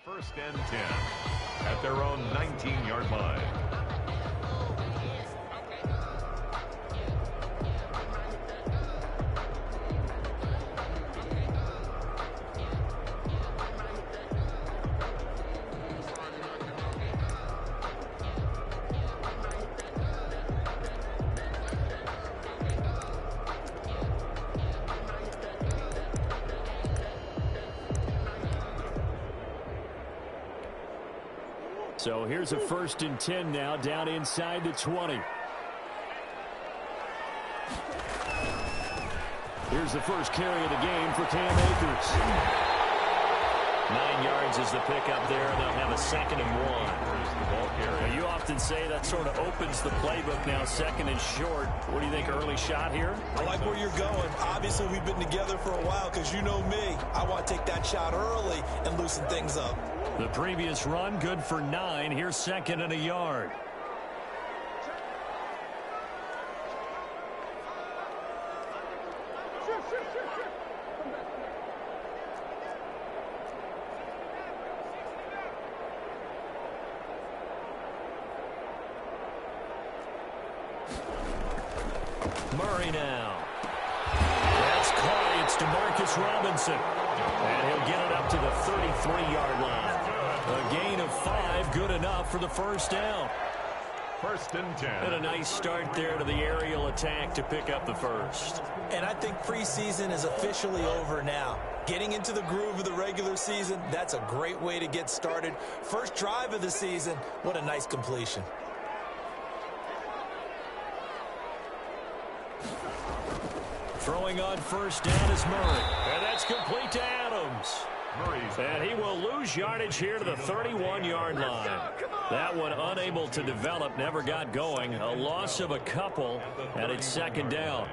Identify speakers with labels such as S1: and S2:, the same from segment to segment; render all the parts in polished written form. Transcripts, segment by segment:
S1: First and 10 at their own 19-yard line.
S2: So here's a first and 10 now, down inside the 20. Here's the first carry of the game for Cam Akers.
S3: 9 yards is the pickup there. They'll have a 2nd and 1. Well, you often say that sort of opens the playbook now, 2nd and short. What do you think, early shot here?
S4: I like where you're going. Obviously, we've been together for a while because you know me. I want to take that shot early and loosen things up.
S2: The previous run, good for 9. Here's 2nd and a yard. Murray now. That's caught. It's DeMarcus Robinson. And he'll get it up to the 33-yard line. A gain of 5, good enough for the first down.
S1: First and 10.
S3: And a nice start there to the aerial attack to pick up the first.
S4: And I think preseason is officially over now. Getting into the groove of the regular season, that's a great way to get started. First drive of the season, what a nice completion.
S2: Throwing on first down is Murray. And that's complete to Adams. And he will lose yardage here to the 31-yard line. That one unable to develop, never got going. A loss of a couple, and it's 2nd down.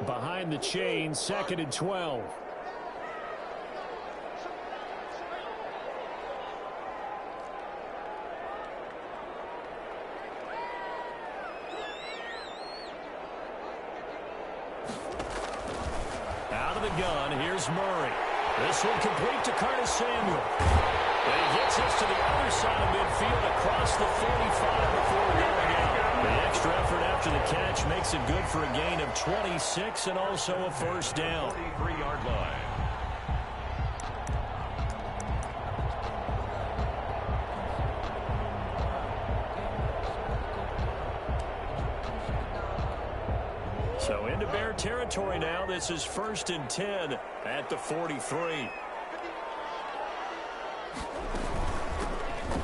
S2: Behind the chain, 2nd and 12. Gun. Here's Murray. This one complete to Curtis Samuel. And he gets us to the other side of midfield across the 45 before going out. The extra effort after the catch makes it good for a gain of 26 and also a first down.
S1: 43-yard line.
S2: So into Bear territory now. This is 1st and 10 at the 43.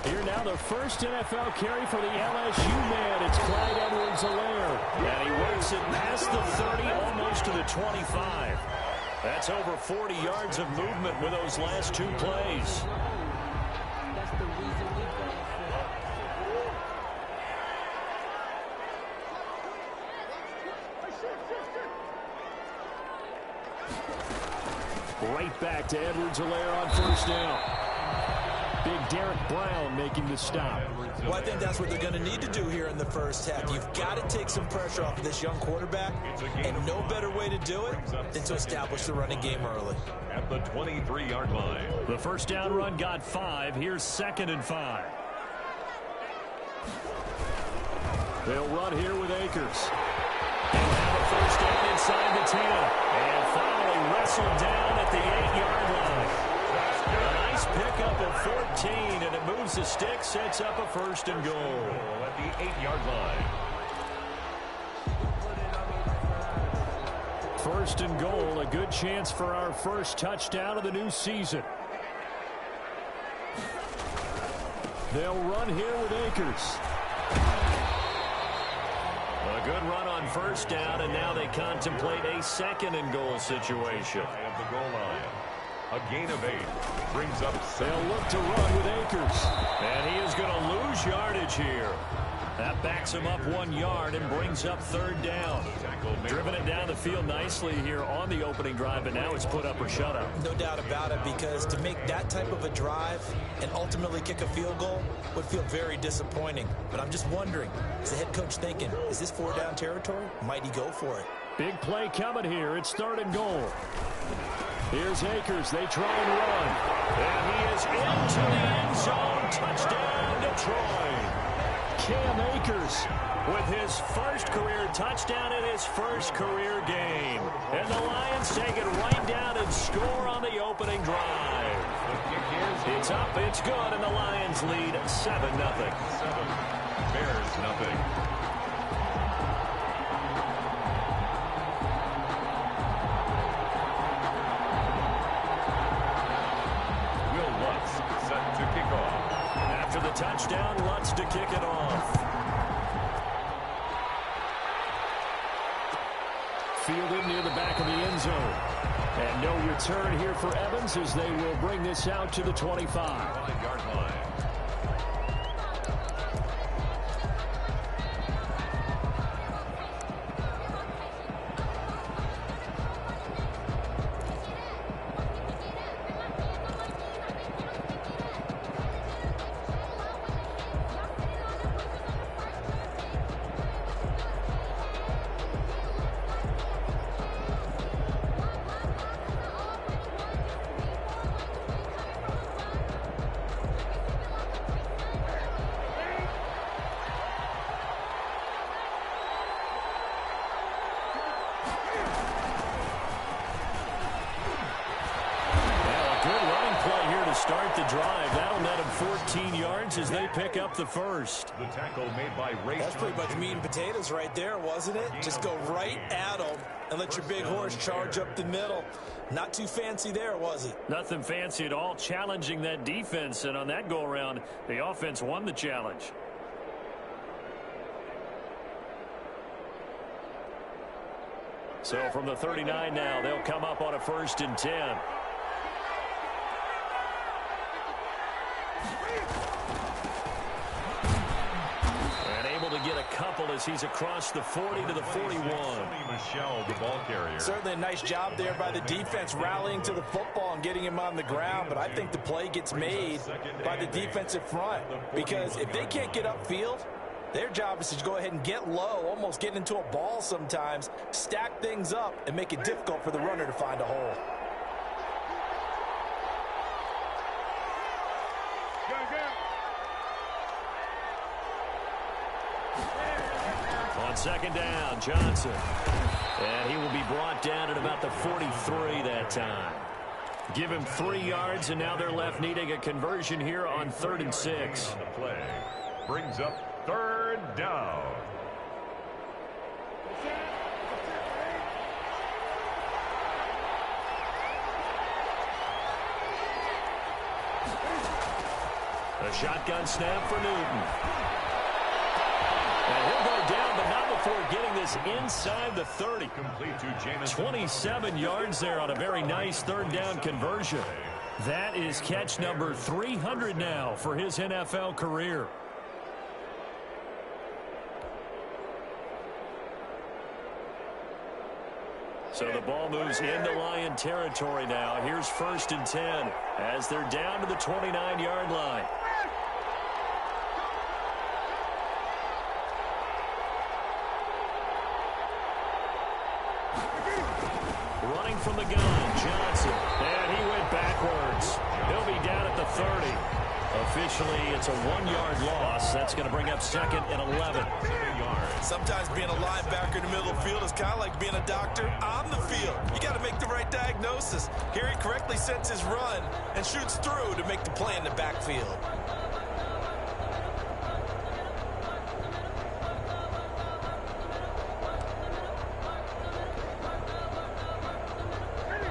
S2: Here now the first NFL carry for the LSU man. It's Clyde Edwards-Helaire. And he works it past the 30, almost to the 25. That's over 40 yards of movement with those last 2 plays. Right back to Edwards-Helaire on first down. Big Derek Brown making the stop.
S4: Well, I think that's what they're going to need to do here in the first half. You've got to take some pressure off of this young quarterback, and no better way to do it than to establish the running game early.
S1: At the 23-yard line.
S2: The first down run got 5. Here's 2nd and 5. They'll run here with Akers. They'll have a first down inside the 10. And finally wrestled down at the 8-yard line. A nice pickup of 14, and it moves the stick, sets up a first and goal.
S1: At the 8-yard line.
S2: First and goal, a good chance for our first touchdown of the new season. They'll run here with Akers. A good run on first down, and now they contemplate a 2nd and goal situation.
S1: Of the goal line. A gain of 8 brings up 7.
S2: They'll look to run with Akers. And he is going to lose yardage here. That backs him up 1 yard and brings up 3rd down. Driven it down the field nicely here on the opening drive, and now it's put up or shut up.
S4: No doubt about it, because to make that type of a drive and ultimately kick a field goal would feel very disappointing. But I'm just wondering, is the head coach thinking, is this 4-down territory? Might he go for it?
S2: Big play coming here. It's 3rd and goal. Here's Akers. They try and run. And he is into the end zone. Touchdown, Detroit. Cam Akers with his first career touchdown in his first career game. And the Lions take it right down and score on the opening drive. It's up, it's good, and the Lions lead 7-0.
S1: 7. Bears nothing. Will Lutz set to kick off.
S2: After the touchdown, Lutz to kick it off. Fielded near the back of the end zone. And no return here for Evans as they will bring this out to the 25.
S1: 5-yard line.
S2: Start the drive. That'll net them 14 yards as they pick up the first.
S1: The tackle made by Ray.
S4: That's pretty much meat and potatoes right there, wasn't it? Just go right at them and let your big horse charge up the middle. Not too fancy there, was it?
S2: Nothing fancy at all, challenging that defense. And on that go-around, the offense won the challenge. So from the 39 now, they'll come up on a 1st and 10. Get a couple as he's across the 40 to the 41.
S1: Michel, the ball carrier.
S4: Certainly a nice job there by the defense rallying to the football and getting him on the ground, but I think the play gets made by the defensive front because if they can't get upfield, their job is to go ahead and get low, almost get into a ball sometimes, stack things up, and make it difficult for the runner to find a hole.
S2: On 2nd down, Johnson. And he will be brought down at about the 43 that time. Give him 3 yards, and now they're left needing a conversion here on 3rd and 6.
S1: On the play. Brings up 3rd down.
S2: A shotgun snap for Newton. And he'll go down, but not before getting this inside the 30.
S1: Complete to Jameson.
S2: 27 yards there on a very nice 3rd down conversion. That is catch number 300 now for his NFL career. So the ball moves into Lion territory now. Here's 1st and 10 as they're down to the 29-yard line. Running from the gun, Johnson. And he went backwards. He'll be down at the 30. Officially, it's a 1-yard loss. That's going to bring up 2nd and 11.
S4: Sometimes being a linebacker in the middle of the field is kind of like being a doctor on the field. You got to make the right diagnosis. Here he correctly sets his run and shoots through to make the play in the backfield.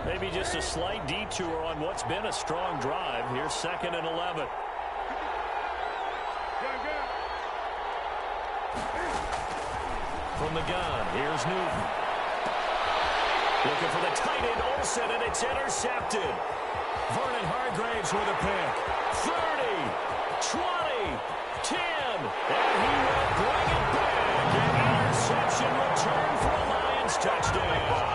S2: Maybe just a slight detour on what's been a strong drive. Here's 2nd and 11. From the gun, here's Newton. Looking for the tight end, Olsen, and it's intercepted. Vernon Hargraves with a pick. 30, 20, 10, and he will bring it back. An interception return for a Lions touchdown.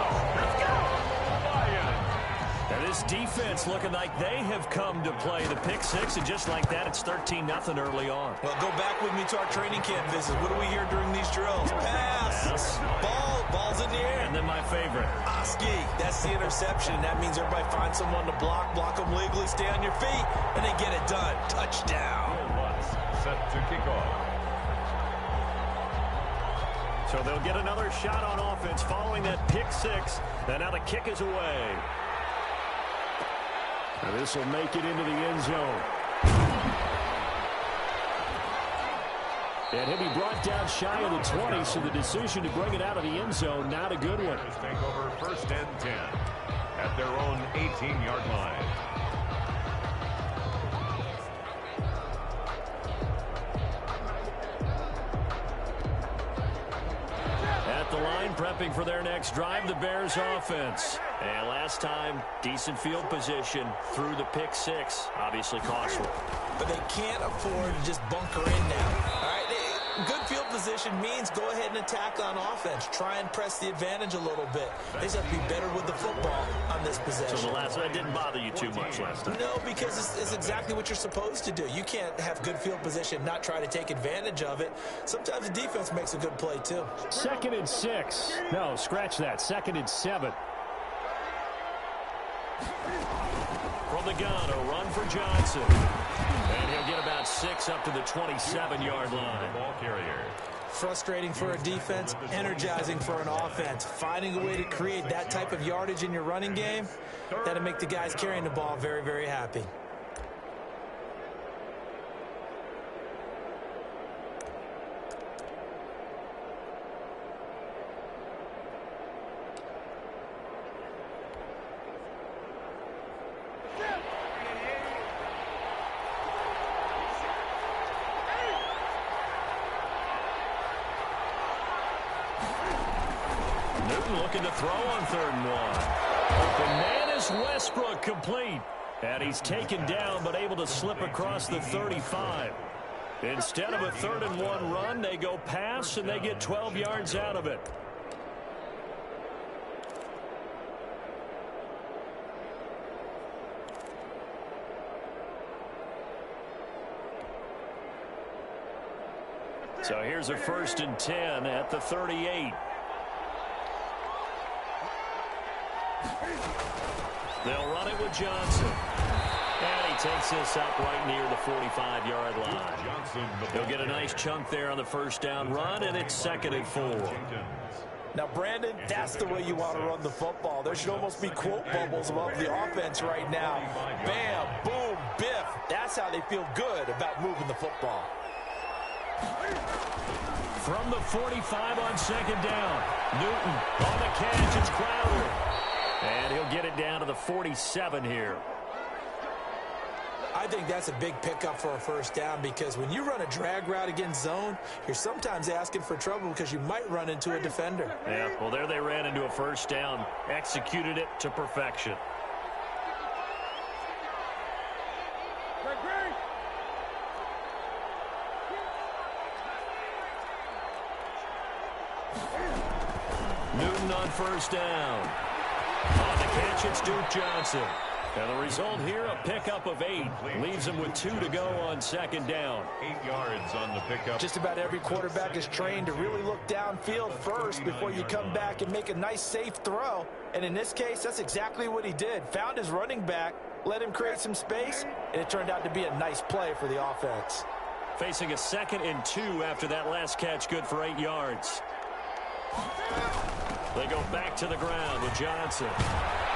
S2: And this defense looking like they have come to play the pick six, and just like that, it's 13-0 early on.
S4: Well, go back with me to our training camp visits. What do we hear during these drills? Pass. Ball Ball's in the air.
S2: And then my favorite.
S4: Oski, that's the interception. That means everybody find someone to block them legally, stay on your feet, and then get it done. Touchdown.
S1: Set to kick off.
S2: So they'll get another shot on offense following that pick six. And now the kick is away. And this will make it into the end zone. And he'll be brought down shy of the 20, so the decision to bring it out of the end zone, not a good one.
S1: Take over 1st and 10 at their own 18-yard line.
S2: At the line, prepping for their next drive, the Bears offense. And last time, decent field position through the pick six. Obviously costly.
S4: But they can't afford to just bunker in now. All right, good field position means go ahead and attack on offense. Try and press the advantage a little bit. They just have to be better with the football on this possession.
S2: So the last one didn't bother you too much last time?
S4: No, because it's exactly what you're supposed to do. You can't have good field position, not try to take advantage of it. Sometimes the defense makes a good play, too.
S2: 2nd and 6. No, scratch that. 2nd and 7. From the gun, a run for Johnson. And he'll get about 6 up to the 27-yard line.
S1: Ball carrier.
S4: Frustrating for a defense, energizing for an offense. Finding a way to create that type of yardage in your running game, that'll make the guys carrying the ball very, very happy.
S2: Looking to throw on 3rd and 1. The man is Westbrook, complete. And he's taken down but able to slip across the 35. Instead of a 3rd and 1 run, they go pass and they get 12 yards out of it. So here's a 1st and 10 at the 38. They'll run it with Johnson. And he takes this up right near the 45-yard line. He'll get a nice chunk there on the 1st down run, and it's 2nd and 4.
S4: Now, Brandon, that's the way you want to run the football. There should almost be quote bubbles above the offense right now. Bam, boom, biff. That's how they feel good about moving the football.
S2: From the 45 on 2nd down. Newton on the catch. It's Crowder. And he'll get it down to the 47 here.
S4: I think that's a big pickup for a 1st down because when you run a drag route against zone, you're sometimes asking for trouble because you might run into a defender.
S2: Yeah, well, there they ran into a 1st down. Executed it to perfection. Newton on 1st down. On the catch, it's Duke Johnson. And the result here, a pickup of 8. Leaves him with 2 to go on 2nd down.
S1: 8 yards on the pickup.
S4: Just about every quarterback is trained to really look downfield first before you come back and make a nice, safe throw. And in this case, that's exactly what he did. Found his running back, let him create some space, and it turned out to be a nice play for the offense.
S2: Facing a 2nd and 2 after that last catch, good for 8 yards. They go back to the ground with Johnson.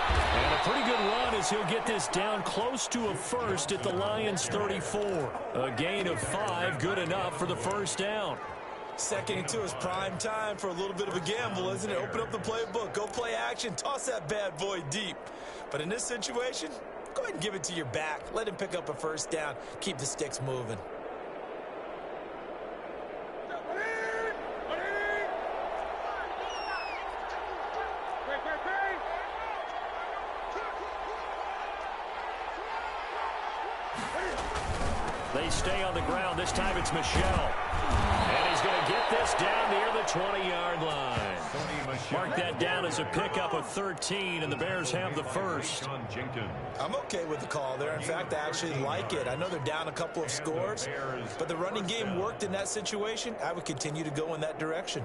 S2: And a pretty good run as he'll get this down close to a 1st at the Lions 34. A gain of 5, good enough for the 1st down.
S4: 2nd and 2 is prime time for a little bit of a gamble, isn't it? Open up the playbook, go play action, toss that bad boy deep. But in this situation, go ahead and give it to your back. Let him pick up a 1st down, keep the sticks moving.
S2: They stay on the ground. This time it's Michel. And he's going to get this down near the 20-yard line. Mark that down as a pickup of 13, and the Bears have the 1st.
S4: I'm okay with the call there. In fact, I actually like it. I know they're down a couple of scores, but the running game worked in that situation. I would continue to go in that direction.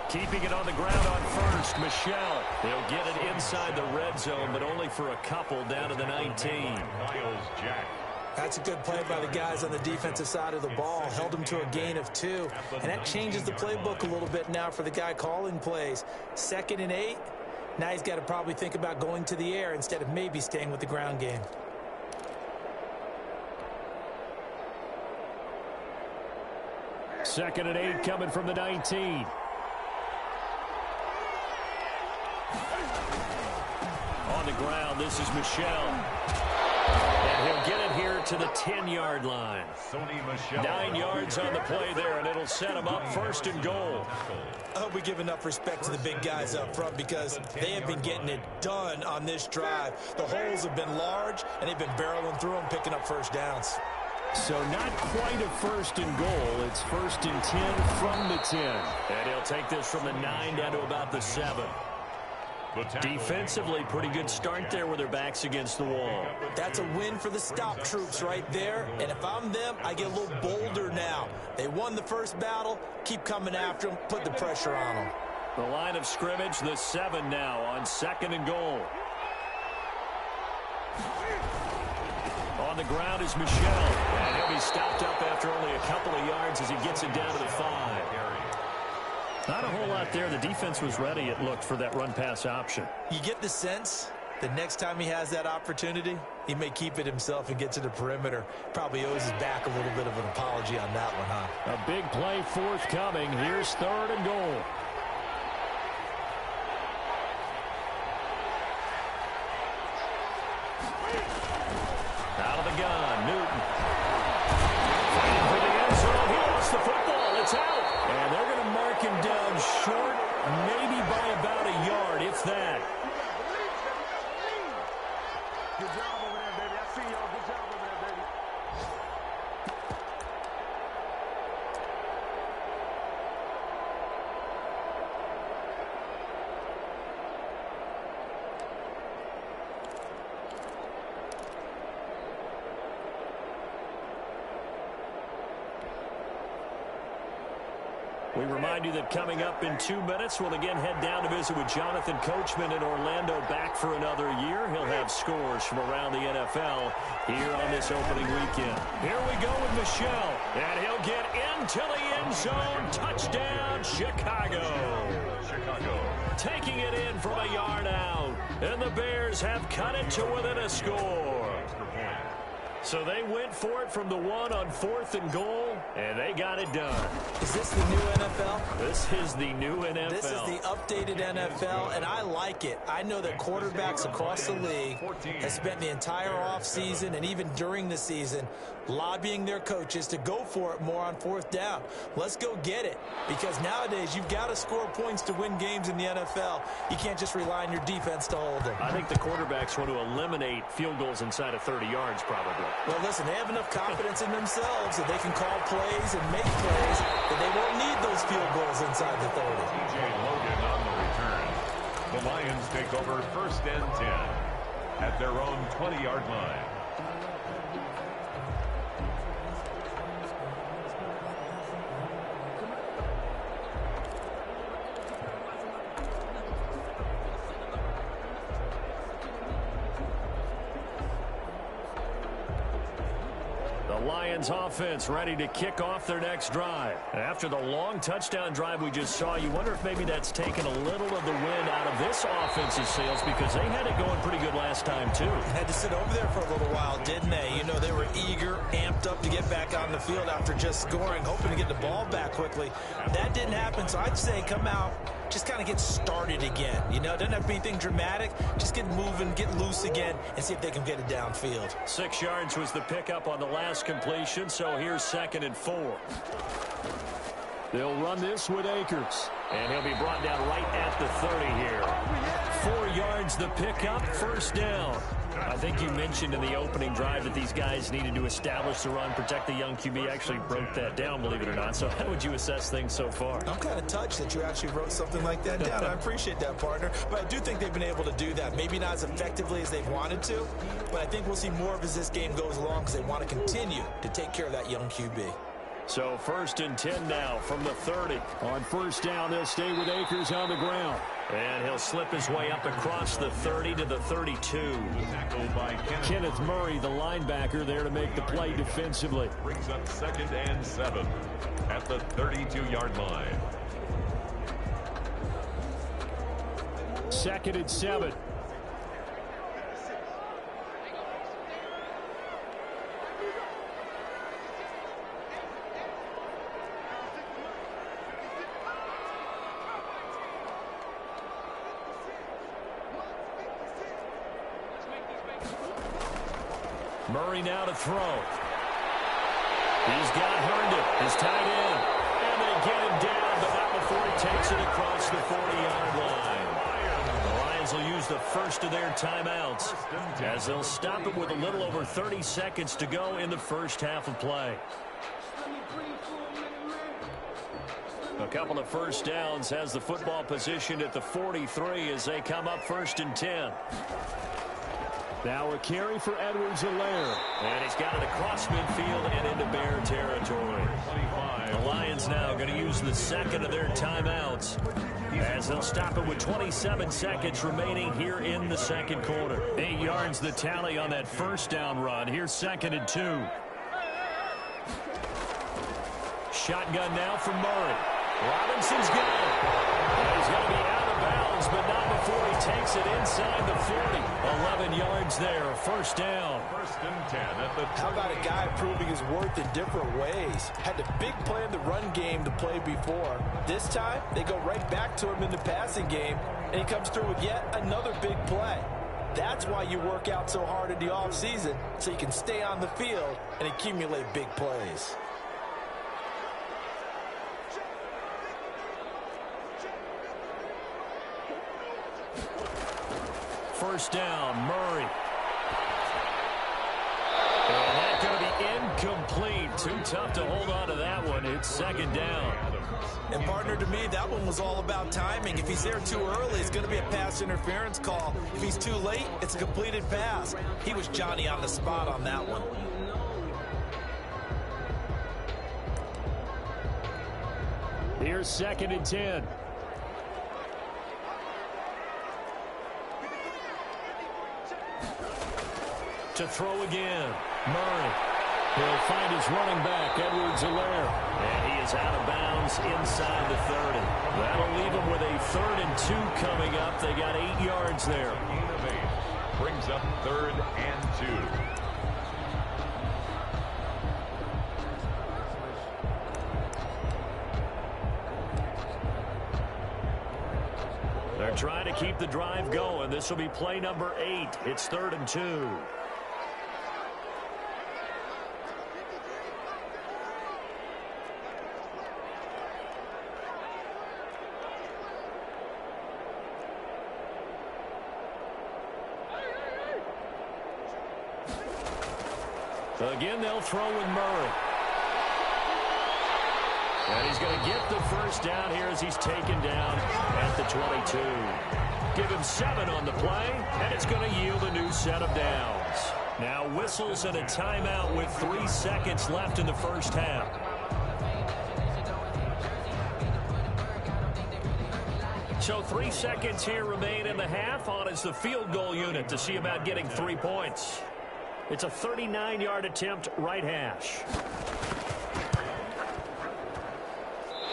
S2: Keeping it on the ground on first, Michel. They'll get it inside the red zone, but only for a couple down to the 19.
S4: That's a good play by the guys on the defensive side of the ball. Held them to a gain of 2. And that changes the playbook a little bit now for the guy calling plays. 2nd and 8. Now he's got to probably think about going to the air instead of maybe staying with the ground game.
S2: Second and 8 coming from the 19. On the ground, this is Michel. And he'll get it here to the 10-yard line. 9 yards on the play there, and it'll set him up 1st and goal.
S4: I hope we give enough respect to the big guys up front because they have been getting it done on this drive. The holes have been large, and they've been barreling through them, picking up first downs.
S2: So not quite a 1st and goal. It's 1st and 10 from the 10. And he'll take this from the 9 down to about the 7. Defensively, pretty good start there with their backs against the wall.
S4: That's a win for the stop troops right there. And if I'm them, I get a little bolder now. They won the first battle. Keep coming after them. Put the pressure on them.
S2: The line of scrimmage, the 7 now on 2nd and goal. On the ground is Michel. And he'll be stopped up after only a couple of yards as he gets it down to the 5. Not a whole lot there. The defense was ready, it looked, for that run-pass option.
S4: You get the sense the next time he has that opportunity, he may keep it himself and get to the perimeter. Probably owes his back a little bit of an apology on that one, huh?
S2: A big play forthcoming. Here's 3rd and goal. Out of the gun, Newton. Fighting for the end zone. He lost the football. It's out. And they're going to mark him down short, maybe by about a yard, if that.
S5: Good job over there, baby. I see y'all. Good job over there, baby.
S2: We remind you that coming up in 2 minutes, we'll again head down to visit with Jonathan Coachman in Orlando, back for another year. He'll have scores from around the NFL here on this opening weekend. Here we go with Michel, and he'll get into the end zone. Touchdown, Chicago. Taking it in from a yard out, and the Bears have cut it to within a score. So they went for it from the 1 on 4th and goal, and they got it done.
S4: Is this the new NFL?
S2: This is the new NFL.
S4: This is the updated NFL, and I like it. I know that quarterbacks across the league have spent the entire offseason and even during the season lobbying their coaches to go for it more on 4th down. Let's go get it, because nowadays you've got to score points to win games in the NFL. You can't just rely on your defense to hold them.
S2: I think the quarterbacks want to eliminate field goals inside of 30 yards probably.
S4: Well, listen, they have enough confidence in themselves that they can call plays and make plays that they won't need those field goals inside the 30.
S1: TJ Logan on the return. The Lions take over 1st and 10 at their own 20-yard line.
S2: Lions offense ready to kick off their next drive. After the long touchdown drive we just saw, you wonder if maybe that's taken a little of the wind out of this offense's sails, because they had it going pretty good last time too.
S4: Had to sit over there for a little while, didn't they? You know, they were eager, amped up to get back on the field after just scoring, hoping to get the ball back quickly. That didn't happen, so I'd say come out, just kind of get started again. You know, it doesn't have to be anything dramatic. Just get moving, get loose again, and see if they can get it downfield.
S2: 6 yards was the pickup on the last completion, so here's 2nd and 4. They'll run this with Akers, and he'll be brought down right at the 30 here. 4 yards the pickup, 1st down. I think you mentioned in the opening drive that these guys needed to establish the run, protect the young QB. Actually broke that down, believe it or not. So how would you assess things so far?
S4: I'm kind of touched that you actually wrote something like that down. I appreciate that, partner. But I do think they've been able to do that. Maybe not as effectively as they've wanted to, but I think we'll see more of as this game goes along because they want to continue to take care of that young QB.
S2: So 1st and 10 now from the 30.
S3: On first down, they'll stay with Akers on the ground.
S2: And he'll slip his way up across the 30 to the 32.
S1: By
S3: Kenneth Murray, the linebacker, there to make the play defensively.
S1: Brings up 2nd and 7 at the 32-yard line.
S3: 2nd and 7.
S2: Murray now to throw. He's got Herndon, his tight end. And they get him down, but not before he takes it across the 40-yard line. The Lions will use the first of their timeouts as they'll stop it with a little over 30 seconds to go in the first half of play. A couple of first downs has the football positioned at the 43 as they come up 1st and 10.
S3: Now a carry for Edwards-Helaire.
S2: And he's got it across midfield and into Bear territory. The Lions now going to use the second of their timeouts as they'll stop it with 27 seconds remaining here in the second quarter.
S3: 8 yards the tally on that first down run. Here's 2nd and 2.
S2: Shotgun now from Murray. Robinson's got it. He's going to be out of bounds, but not before he takes it inside the 40. 11 yards there, 1st down.
S1: 1st and 10 at the 20.
S4: How about a guy proving his worth in different ways? Had a big play in the run game to play before. This time, they go right back to him in the passing game, and he comes through with yet another big play. That's why you work out so hard in the offseason, so you can stay on the field and accumulate big plays.
S2: First down, Murray. And that's going to be incomplete. Too tough to hold on to that one. It's 2nd down.
S4: And partner, to me, that one was all about timing. If he's there too early, it's going to be a pass interference call. If he's too late, it's a completed pass. He was Johnny on the spot on that one.
S3: Here's 2nd and 10.
S2: To throw again,
S3: Murray. He'll find his running back, Edwards-Helaire.
S2: and he is out of bounds inside the 30. That'll leave him with a 3rd and 2 coming up. They got 8 yards there.
S1: Gain of 8 brings up 3rd and 2.
S2: They're trying to keep the drive going. This will be play number 8. It's 3rd and 2. Again, they'll throw with Murray. And he's going to get the first down here as he's taken down at the 22. Give him 7 on the play, and it's going to yield a new set of downs. Now whistles and a timeout with 3 seconds left in the first half. So 3 seconds here remain in the half. On is the field goal unit to see about getting 3 points. It's a 39-yard attempt, right hash.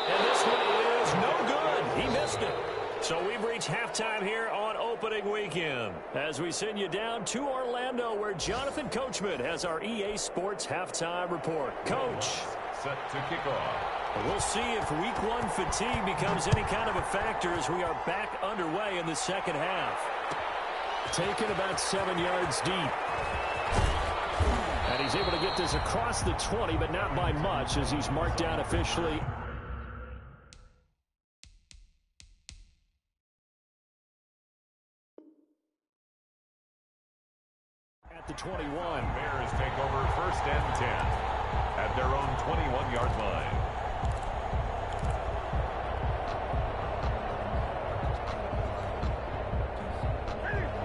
S2: And this one is no good. He missed it. So we've reached halftime here on opening weekend as we send you down to Orlando where Jonathan Coachman has our EA Sports halftime report. Coach.
S1: Set to kick off.
S2: We'll see if week 1 fatigue becomes any kind of a factor as we are back underway in the second half.
S3: Taken about 7 yards deep. And he's able to get this across the 20, but not by much as he's marked down officially. At the 21.
S1: Bears take over 1st and 10 at their own 21-yard line.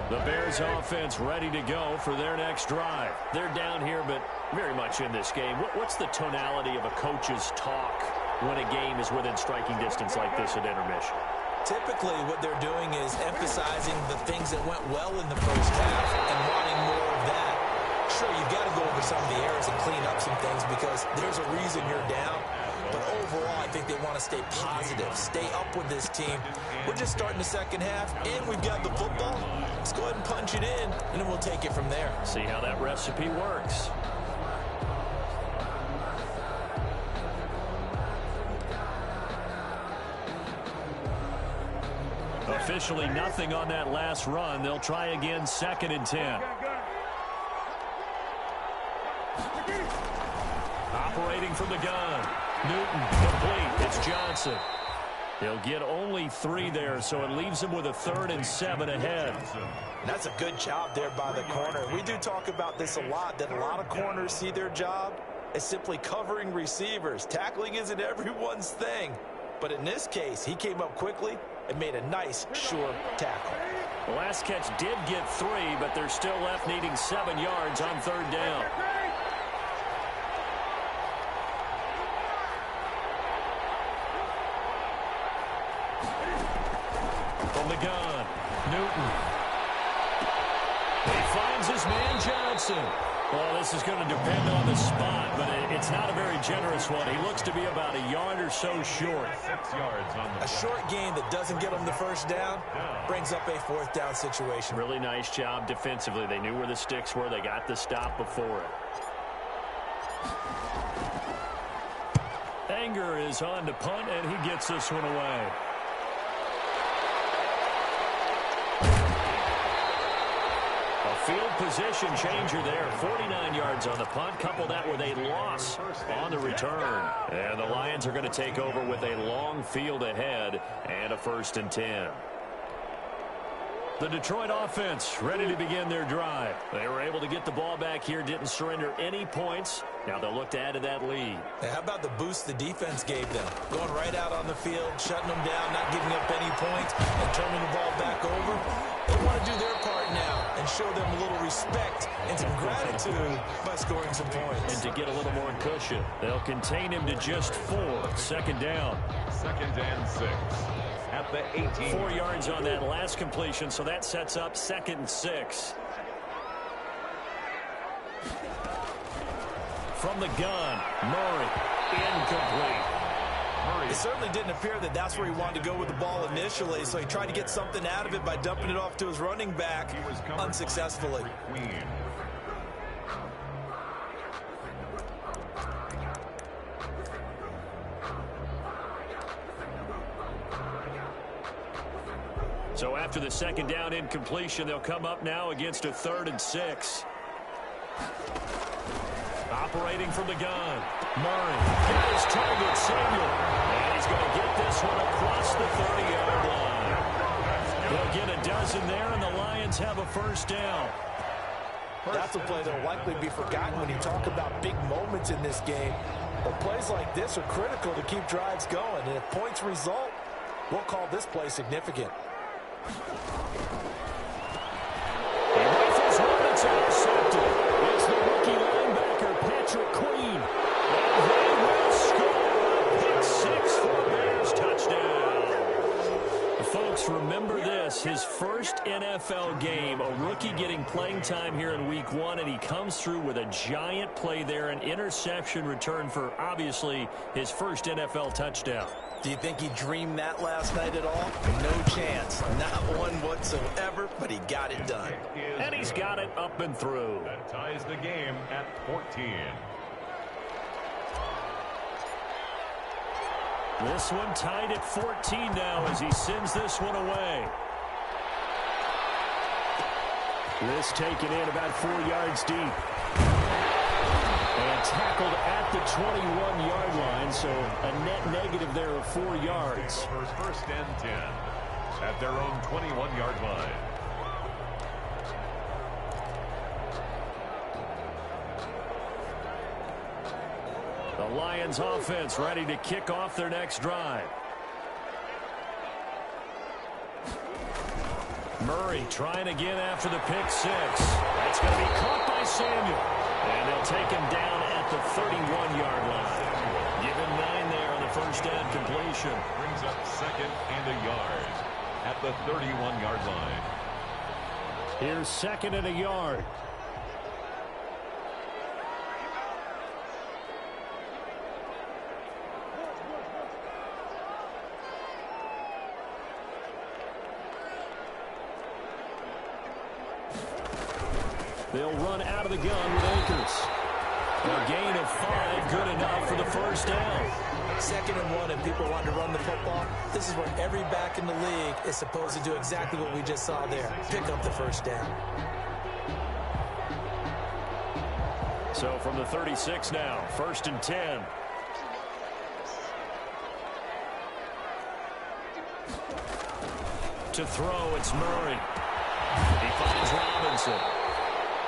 S2: The Bears offense ready to go for their next drive. They're down here, but very much in this game. What's the tonality of a coach's talk when a game is within striking distance like this at intermission?
S4: Typically, what they're doing is emphasizing the things that went well in the first half and wanting more of that. Sure, you've got to go over some of the errors and clean up some things because there's a reason you're down. But overall, I think they want to stay positive, stay up with this team. We're just starting the second half, and we've got the football. Let's go ahead and punch it in, and then we'll take it from there.
S2: See how that recipe works. Officially nothing on that last run. They'll try again, 2nd and 10. Operating from the gun. Newton, complete. It's Johnson. He'll get only 3 there, so it leaves him with a 3rd and 7 ahead.
S4: That's a good job there by the corner. We do talk about this a lot, that a lot of corners see their job as simply covering receivers. Tackling isn't everyone's thing. But in this case, he came up quickly and made a nice, sure tackle.
S2: The last catch did get 3, but they're still left needing 7 yards on 3rd down. From the gun, Newton. He finds his man, Johnson. Well, this is going to depend on the spot, but it's not a very generous one. He looks to be about a yard or so short.
S1: 6 yards on the
S4: A short gain that doesn't get them the first down brings up a 4th down situation.
S2: Really nice job defensively. They knew where the sticks were. They got the stop before it. Anger is on to punt, and he gets this one away. Field position changer there. 49 yards on the punt. Couple that with a loss on the return. And the Lions are going to take over with a long field ahead and a 1st and 10. The Detroit offense ready to begin their drive. They were able to get the ball back here, didn't surrender any points. Now they'll look to add to that lead.
S4: Hey, how about the boost the defense gave them? Going right out on the field, shutting them down, not giving up any points, and turning the ball back over. They want to do their part now and show them a little respect and some gratitude by scoring some points.
S2: And to get a little more cushion, they'll contain him to just 4. 2nd down.
S1: 2nd and 6. At the 18.
S2: 4 yards on that last completion, so that sets up 2nd and 6. From the gun, Murray, incomplete.
S4: It certainly didn't appear that that's where he wanted to go with the ball initially, so he tried to get something out of it by dumping it off to his running back unsuccessfully.
S2: So after the 2nd down incompletion, they'll come up now against a 3rd and 6. Operating from the gun, Murray. Hit his target, Samuel. And he's going to get this one across the 30-yard line. They'll get a dozen there, and the Lions have a 1st down.
S4: That's a play that will likely be forgotten when you talk about big moments in this game. But plays like this are critical to keep drives going. And if points result, we'll call this play significant.
S2: He rifles one, it's intercepted. It's the rookie linebacker, Patrick Queen. And they will score. Pick 6 for Bears touchdown. Folks, remember this, his first NFL game, a rookie getting playing time here in week 1, and he comes through with a giant play there, an interception return for, obviously, his first NFL touchdown.
S4: Do you think he dreamed that last night at all? No chance. Not one whatsoever, but he got it done.
S2: And he's got it up and through.
S1: That ties the game at 14.
S2: This one tied at 14 now as he sends this one away. This taken in about 4 yards deep. And tackled at the 21-yard line, so a net negative there of 4 yards.
S1: 1st and 10 at their own 21-yard line.
S2: The Lions offense ready to kick off their next drive. Murray trying again after the pick six. That's going to be caught by Samuel. And they'll take him down at the 31-yard line. Give him 9 there on the first down completion.
S1: Brings up second and a yard at the 31-yard line.
S2: Here's second and a yard. They'll run out of the gun with Akers. A gain of 5, good enough for the first down.
S4: 2nd and 1, and people want to run the football. This is where every back in the league is supposed to do exactly what we just saw there. Pick up the first down.
S2: So from the 36 now, 1st and 10. To throw, it's Murray. He finds Robinson.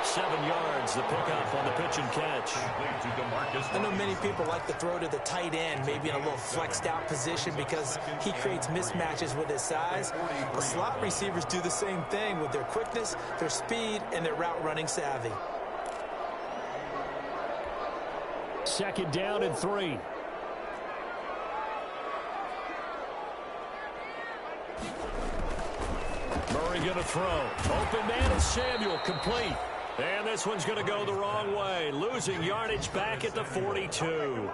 S2: 7 yards, the pickup on the pitch and catch.
S4: I know many people like to throw to the tight end, maybe in a little flexed out position because he creates mismatches with his size. But slot receivers do the same thing with their quickness, their speed, and their route running savvy.
S2: 2nd down and 3. Murray going to throw. Open man is Samuel, complete. And this one's going to go the wrong way. Losing yardage back at the 42.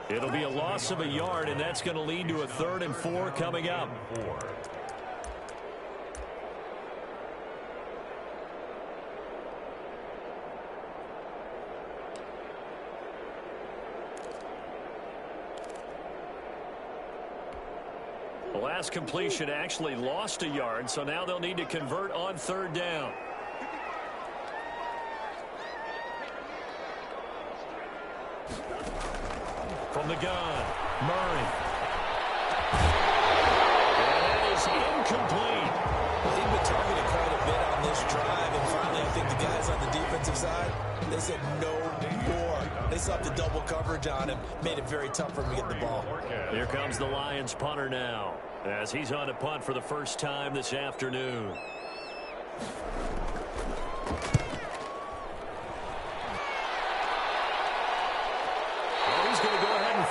S2: It'll be a loss of a yard, and that's going to lead to a 3rd and 4 coming up. The last completion actually lost a yard, so now they'll need to convert on 3rd down. From the gun, Murray. And that is incomplete.
S4: They've been targeted quite a bit on this drive, and finally I think the guys on the defensive side, they said no more. They saw the double coverage on him, made it very tough for him to get the ball.
S2: Here comes the Lions punter now, as he's on a punt for the first time this afternoon.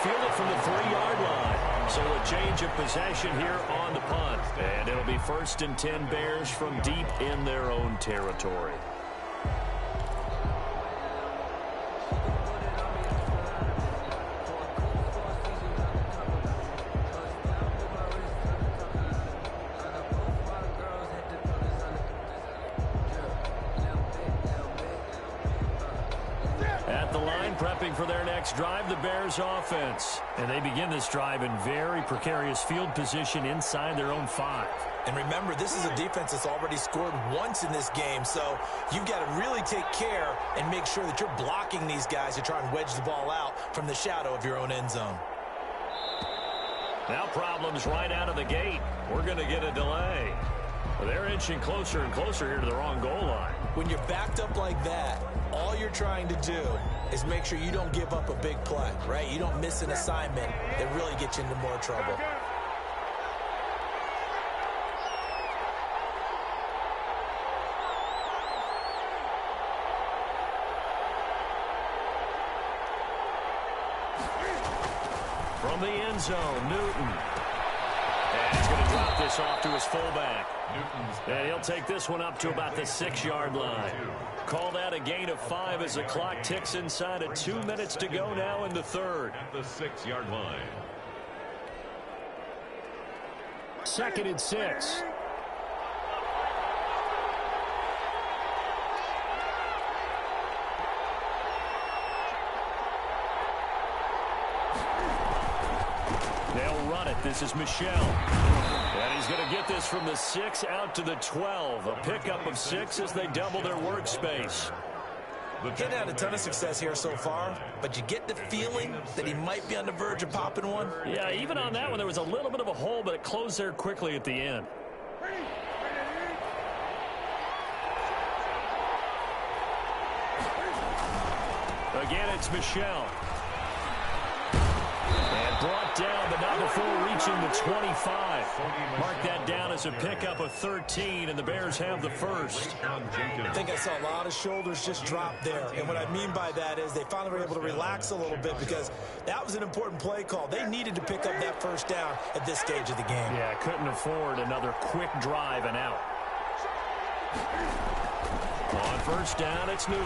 S2: Field it from the 3-yard line. So a change of possession here on the punt. And it'll be 1st and 10 Bears from deep in their own territory. Prepping for their next drive, the Bears offense. And they begin this drive in very precarious field position inside their own 5.
S4: And remember, this is a defense that's already scored once in this game, so you've got to really take care and make sure that you're blocking these guys to try and wedge the ball out from the shadow of your own end zone.
S2: Now problems right out of the gate. We're going to get a delay. Well, they're inching closer and closer here to the wrong goal line.
S4: When you're backed up like that, all you're trying to do is make sure you don't give up a big play, right? You don't miss an assignment that really gets you into more trouble.
S2: From the end zone, Newton. And he's going to drop this off to his fullback. And he'll take this one up to about the 6-yard line. Call that a gain of 5 as the clock ticks inside of 2 minutes to go now in the 3rd.
S1: At the 6-yard line.
S2: 2nd and 6. They'll run it. This is Michel. And he's going to get this from the 6 out to the 12. A pickup of 6 as they double their workspace.
S4: Getting had a ton of success here so far, but you get the feeling that he might be on the verge of popping one.
S2: Yeah, even on that one, there was a little bit of a hole, but it closed there quickly at the end. Again, it's Michel. And Brought down, but not before reaching the 25. Mark that down as a pickup of 13, and the Bears have the first.
S4: I think I saw a lot of shoulders just drop there. And what I mean by that is they finally were able to relax a little bit because that was an important play call. They needed to pick up that first down at this stage of the game.
S2: Yeah, couldn't afford another quick drive and out. On first down, it's Newton.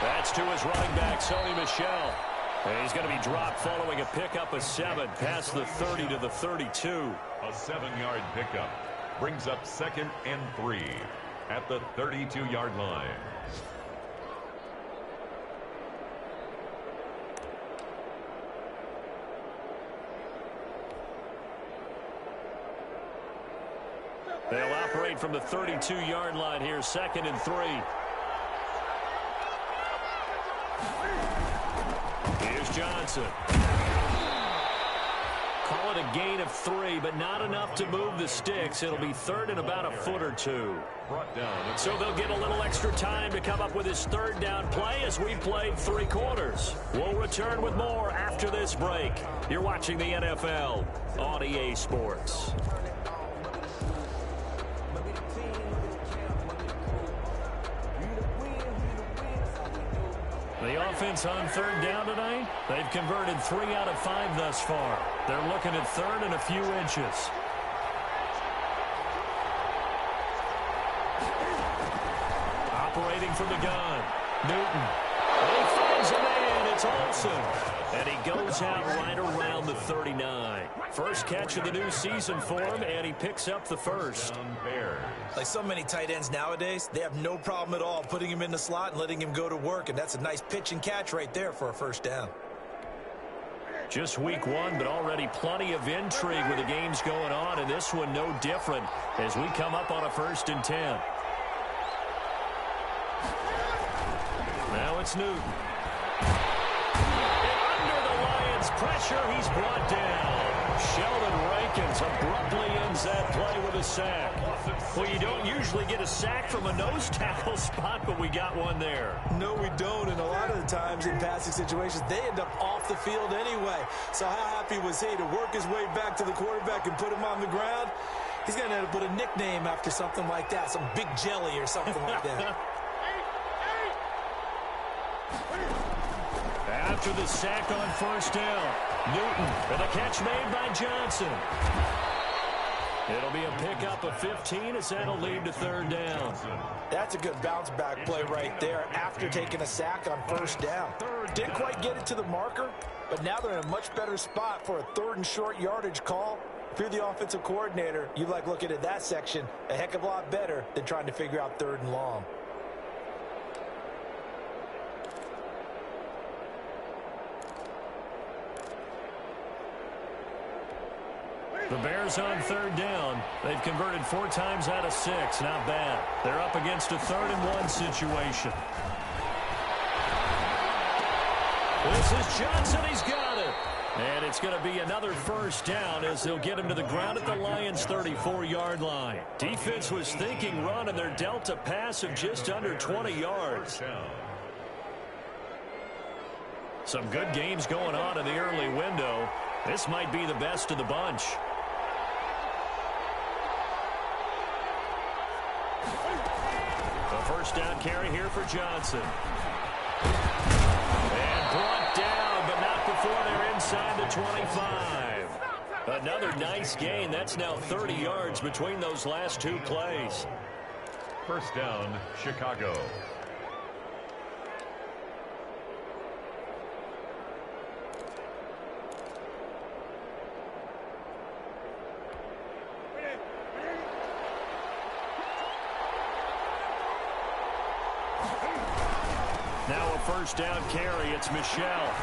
S2: That's to his running back, Sony Michel. And he's going to be dropped following a pickup of 7 past the 30 to the 32.
S1: A 7-yard pickup brings up 2nd and 3 at the 32-yard line.
S2: They'll operate from the 32-yard line here, 2nd and 3. Here's Johnson. Call it a gain of 3, but not enough to move the sticks. It'll be 3rd and about a foot or 2.
S1: Brought down.
S2: So they'll get a little extra time to come up with his 3rd down play as we played 3 quarters. We'll return with more after this break. You're watching the NFL on EA Sports. The offense on 3rd down tonight, they've converted 3 out of 5 thus far. They're looking at 3rd and a few inches. Operating from the gun, Newton. And he finds a man, it's Olsen. And he goes out right around the 39. First catch of the new season for him, and he picks up the first.
S4: Like so many tight ends nowadays, they have no problem at all putting him in the slot and letting him go to work, and that's a nice pitch and catch right there for a first down.
S2: Just week 1, but already plenty of intrigue with the games going on, and this one no different as we come up on a 1st and 10. Now it's Newton. And under the Lions' pressure, he's brought down. Sheldon Rankins abruptly ends that play with a sack. Well, you don't usually get a sack from a nose tackle spot, but we got one there.
S4: No, we don't, and a lot of the times in passing situations, they end up off the field anyway. So how happy was he to work his way back to the quarterback and put him on the ground? He's going to end up with a nickname after something like that, some Big Jelly or something like that.
S2: After the sack on first down, Newton, and a catch made by Johnson. It'll be a pickup of 15 as that'll lead to 3rd down.
S4: That's a good bounce back play right there after taking a sack on first down. Didn't quite get it to the marker, but now they're in a much better spot for a 3rd and short yardage call. If you're the offensive coordinator, you like looking at that section a heck of a lot better than trying to figure out 3rd and long.
S2: The Bears on 3rd down. They've converted 4 times out of 6. Not bad. They're up against a 3rd and 1 situation. This is Johnson. He's got it. And it's going to be another first down as they'll get him to the ground at the Lions' 34-yard line. Defense was thinking run, and they're dealt a pass of just under 20 yards. Some good games going on in the early window. This might be the best of the bunch. A first down carry here for Johnson. And brought down, but not before they're inside the 25. Another nice gain. That's now 30 yards between those last 2 plays.
S1: First down, Chicago.
S2: Now a first down carry. It's Michel.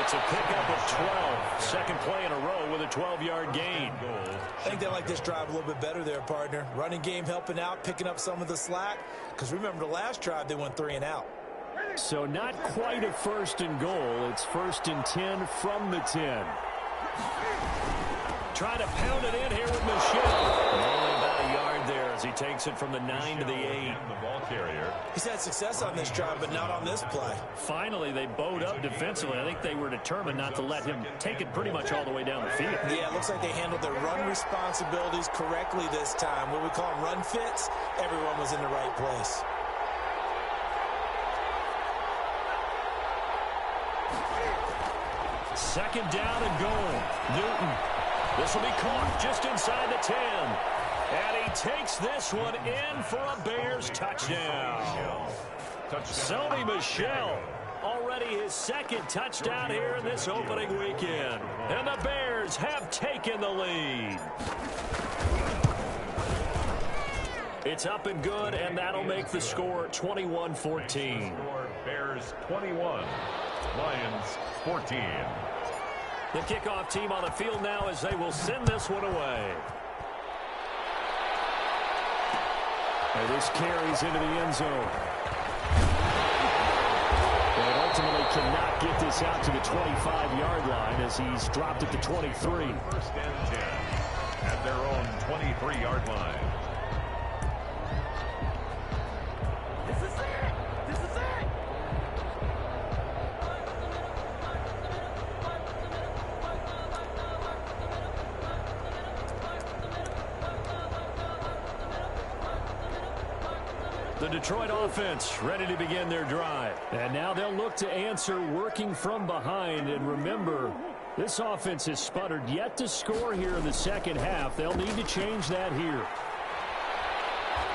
S2: It's a pickup of 12. Second play in a row with a 12-yard gain.
S4: I think they like this drive a little bit better there, partner. Running game helping out, picking up some of the slack. Because remember, the last drive, they went 3 and out.
S2: So not quite a 1st and goal. It's 1st and 10 from the 10. Trying to pound it in here with Michel. Only about a yard there as he takes it from the 9 to the 8.
S1: The ball carrier.
S4: He's had success on this drive, but not on this play.
S2: Finally, they bowed up defensively. I think they were determined not to let him take it pretty much all the way down the field.
S4: Yeah, it looks like they handled their run responsibilities correctly this time. What we call them run fits, everyone was in the right place.
S2: Second down and goal. Newton. This will be caught just inside the 10. And he takes this one in for a Bears touchdown. Sony Michel, already his second touchdown here in this opening weekend. And the Bears have taken the lead. It's up and good, and that'll make the score 21-14.
S1: Bears 21, Lions 14.
S2: The kickoff team on the field now as they will send this one away. And this carries into the end zone. And ultimately cannot get this out to the 25-yard line as he's dropped it to 23.
S1: First and 10 at their own 23-yard line.
S2: The Detroit offense ready to begin their drive. And now they'll look to answer working from behind. And remember, this offense has sputtered yet to score here in the second half. They'll need to change that here.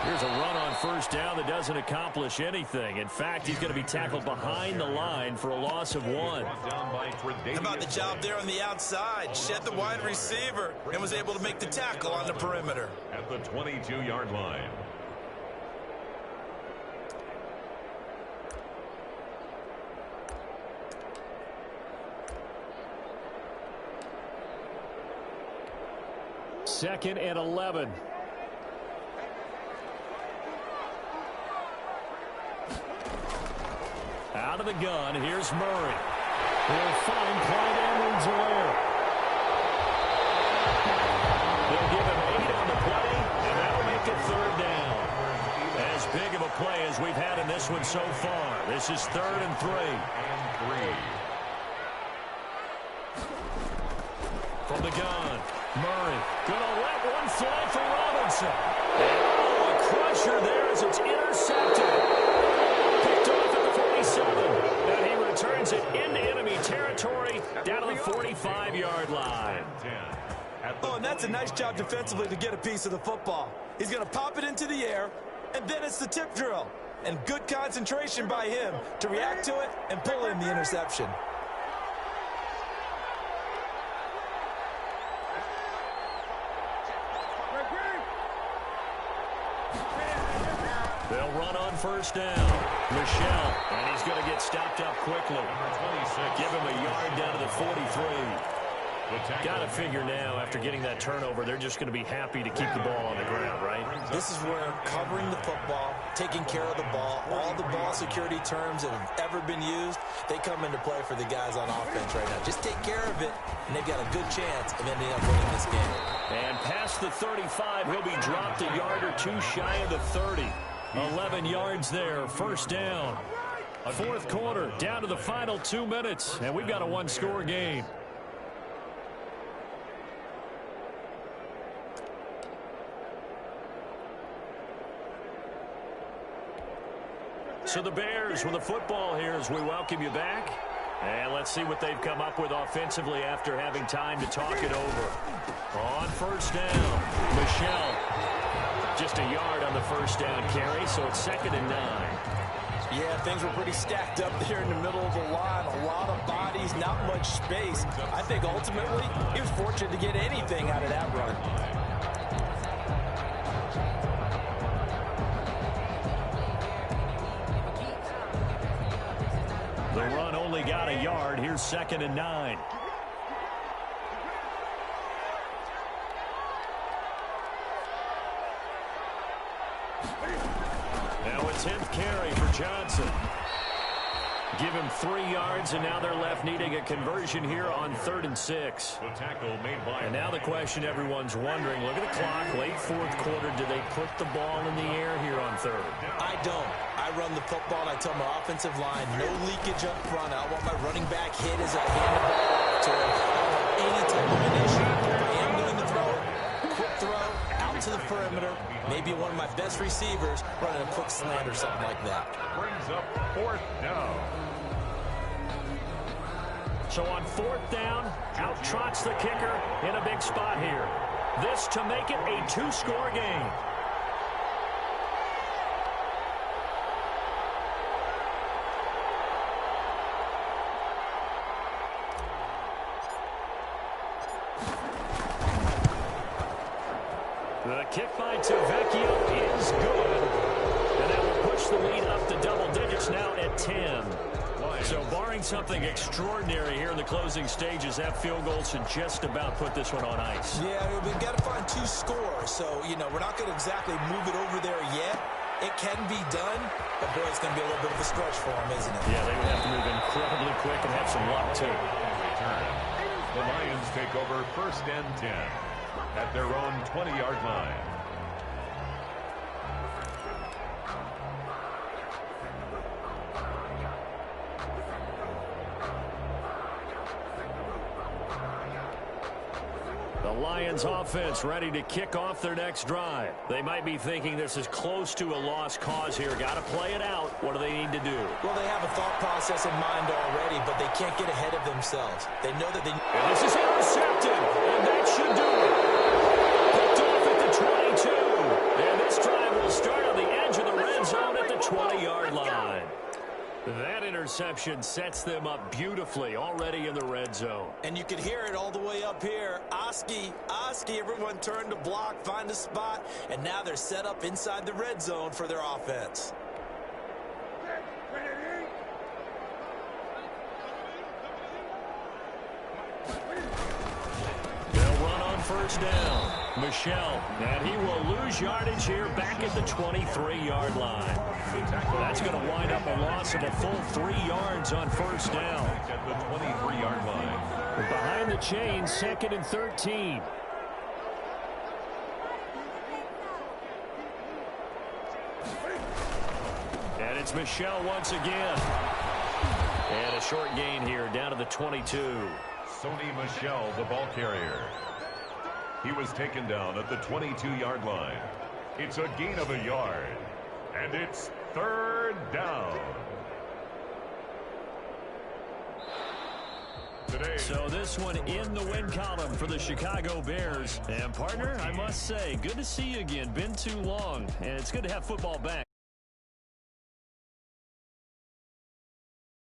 S2: Here's a run on first down that doesn't accomplish anything. In fact, he's going to be tackled behind the line for a loss of 1.
S4: How about the job there on the outside? Shed the wide receiver and was able to make the tackle on the perimeter.
S1: At the 22-yard line.
S2: Second and 11. Out of the gun, here's Murray. He'll find Clyde Edwards-Helaire. They'll give him 8 on the play, and that'll make it third down. As big of a play as we've had in this one so far. This is 3rd and 3. From the gun, Murray gonna let one fly for Robinson. Oh, a crusher there as it's intercepted. Picked off at the 47. And he returns it into enemy territory down to the 45-yard line.
S4: Oh, and that's a nice job defensively to get a piece of the football. He's going to pop it into the air, and then it's the tip drill. And good concentration by him to react to it and pull in the interception.
S2: They'll run on first down. Michel, and he's going to get stopped up quickly. Give him a yard down to the 43. Got to figure now, after getting that turnover, they're just going to be happy to keep the ball on the ground, right?
S4: This is where covering the football, taking care of the ball, all the ball security terms that have ever been used, they come into play for the guys on offense right now. Just take care of it, and they've got a good chance of ending up winning this game.
S2: And past the 35, he'll be dropped a yard or two shy of the 30. 11 yards there, first down. Fourth quarter, down to the final 2 minutes, and we've got a one-score game. So the Bears with the football here as we welcome you back. And let's see what they've come up with offensively after having time to talk it over. On first down, Michel. Just a yard on the first down carry, so it's 2nd and 9.
S4: Yeah, things were pretty stacked up there in the middle of the line. A lot of bodies, not much space. I think ultimately he was fortunate to get anything out of that run.
S2: The run only got a yard. Here's 2nd and 9. Now a 10th carry for Johnson. Give him 3 yards, and now they're left needing a conversion here on 3rd and 6.
S1: The tackle made by.
S2: And now the question everyone's wondering, look at the clock, late 4th quarter, do they put the ball in the air here on 3rd?
S4: I don't. I run the football, and I tell my offensive line, no leakage up front. I want my running back hit as I hand the ball off to him. I don't want any type of initiative. If I am going to throw it, quick throw, out to the perimeter, maybe one of my best receivers running a quick slant or something like that.
S1: Brings up 4th down.
S2: So on 4th down, out trots the kicker in a big spot here. This to make it a 2-score game. The kick by Tavecchio is good. And that will push the lead up to double digits now at 10. So barring something extraordinary here in the closing stages, that field goal should just about put this one on ice.
S4: Yeah, we've got to find 2 scores. So, you know, we're not going to exactly move it over there yet. It can be done, but boy, it's going to be a little bit of a stretch for them, isn't it?
S2: Yeah, they would have to move incredibly quick and have some luck, too.
S1: The Lions take over 1st and 10 at their own 20-yard line.
S2: The Lions offense ready to kick off their next drive. They might be thinking this is close to a lost cause here. Got to play it out. What do they need to do?
S4: Well, they have a thought process in mind already, but they can't get ahead of themselves. They know that they...
S2: And this is intercepted, and that should do it. Picked off at the 22. And this drive will start on the edge of the red zone at the 20-yard line. That interception sets them up beautifully already in the red zone.
S4: And you can hear it all the way up here. Oski, everyone turned to block, find a spot, and now they're set up inside the red zone for their offense.
S2: They'll run on 1st down. Michel, and he will lose yardage here back at the 23-yard line. That's going to wind up a loss of a full 3 yards on 1st down.
S1: At the 23-yard line.
S2: Behind the chains, 2nd and 13. And it's Michel once again. And a short gain here down to the 22.
S1: Sony Michel, the ball carrier. He was taken down at the 22-yard line. It's a gain of a yard. And it's 3rd down. Today.
S2: So this one in the win column for the Chicago Bears. And partner, I must say, good to see you again. Been too long. And it's good to have football back.